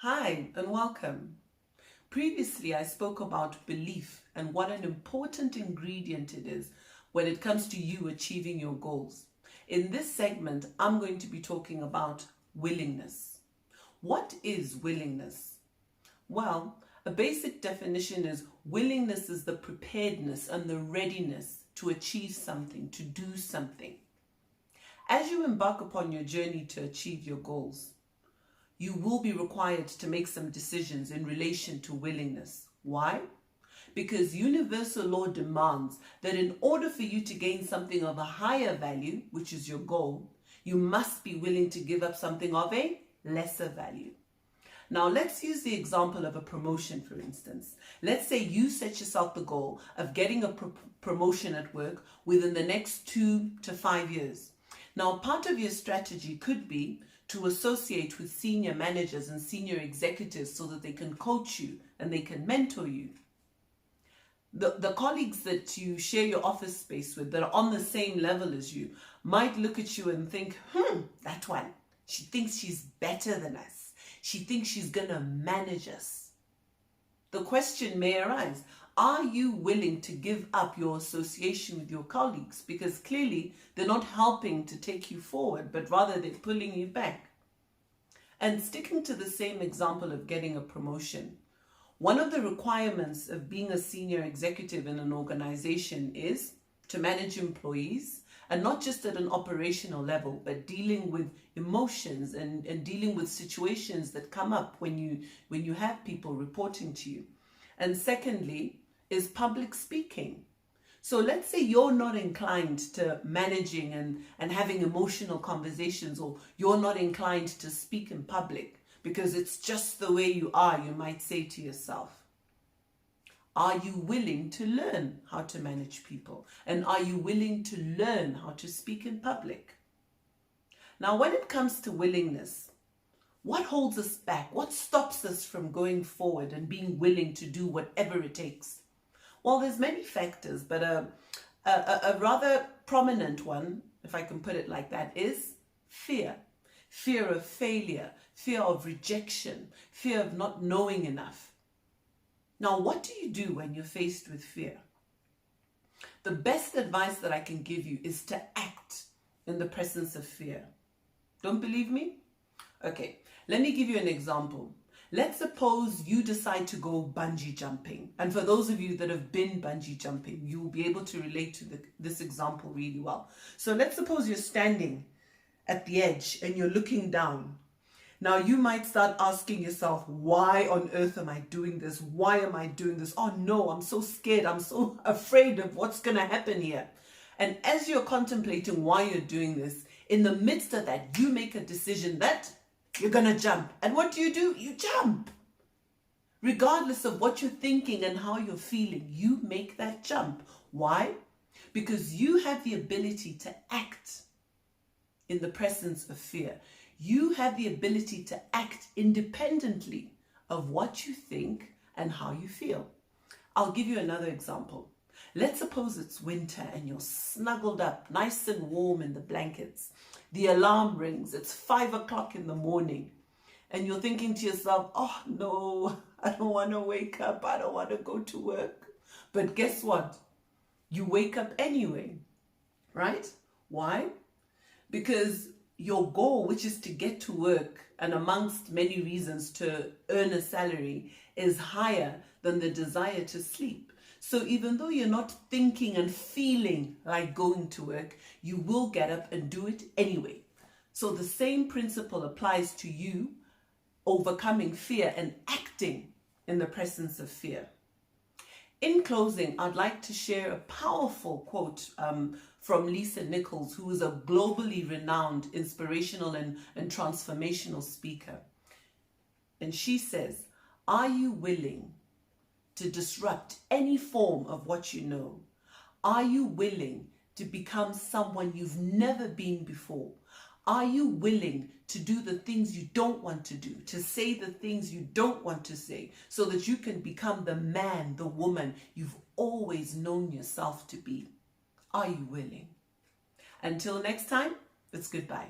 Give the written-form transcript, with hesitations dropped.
Hi and welcome. Previously, I spoke about belief and what an important ingredient it is when it comes to you achieving your goals. In this segment, I'm going to be talking about willingness. What is willingness? Well, a basic definition is willingness is the preparedness and the readiness to achieve something, to do something. As you embark upon your journey to achieve your goals, you will be required to make some decisions in relation to willingness. Why? Because universal law demands that in order for you to gain something of a higher value, which is your goal, you must be willing to give up something of a lesser value. Now, let's use the example of a promotion, for instance. Let's say you set yourself the goal of getting a promotion at work within the next 2 to 5 years. Now, part of your strategy could be to associate with senior managers and senior executives so that they can coach you and they can mentor you. The colleagues that you share your office space with that are on the same level as you might look at you and think, that one, she thinks she's better than us. She thinks she's going to manage us. The question may arise, are you willing to give up your association with your colleagues? Because clearly they're not helping to take you forward, but rather they're pulling you back. And sticking to the same example of getting a promotion, one of the requirements of being a senior executive in an organization is to manage employees, and not just at an operational level, but dealing with emotions and dealing with situations that come up when you have people reporting to you. And secondly, is public speaking. So let's say you're not inclined to managing and having emotional conversations, or you're not inclined to speak in public because it's just the way you are, you might say to yourself. Are you willing to learn how to manage people? And are you willing to learn how to speak in public? Now, when it comes to willingness, what holds us back? What stops us from going forward and being willing to do whatever it takes? Well, there's many factors, but a rather prominent one, if I can put it like that, is fear. Fear of failure, fear of rejection, fear of not knowing enough. Now, what do you do when you're faced with fear? The best advice that I can give you is to act in the presence of fear. Don't believe me? Okay, let me give you an example. Let's suppose you decide to go bungee jumping. And for those of you that have been bungee jumping, you will be able to relate to this example really well. So let's suppose you're standing at the edge and you're looking down. Now you might start asking yourself, why on earth am I doing this? Why am I doing this? Oh no, I'm so scared. I'm so afraid of what's going to happen here. And as you're contemplating why you're doing this, in the midst of that, you make a decision that you're going to jump. And what do? You jump. Regardless of what you're thinking and how you're feeling, you make that jump. Why? Because you have the ability to act in the presence of fear. You have the ability to act independently of what you think and how you feel. I'll give you another example. Let's suppose it's winter and you're snuggled up, nice and warm in the blankets. The alarm rings, it's 5 o'clock in the morning, and you're thinking to yourself, oh no, I don't want to wake up, I don't want to go to work. But guess what? You wake up anyway, right? Why? Because your goal, which is to get to work, and amongst many reasons to earn a salary, is higher than the desire to sleep. So even though you're not thinking and feeling like going to work, you will get up and do it anyway. So the same principle applies to you overcoming fear and acting in the presence of fear. In closing, I'd like to share a powerful quote from Lisa Nichols, who is a globally renowned inspirational and transformational speaker. And she says, are you willing to disrupt any form of what you know? Are you willing to become someone you've never been before? Are you willing to do the things you don't want to do, to say the things you don't want to say, so that you can become the man, the woman you've always known yourself to be? Are you willing? Until next time, it's goodbye.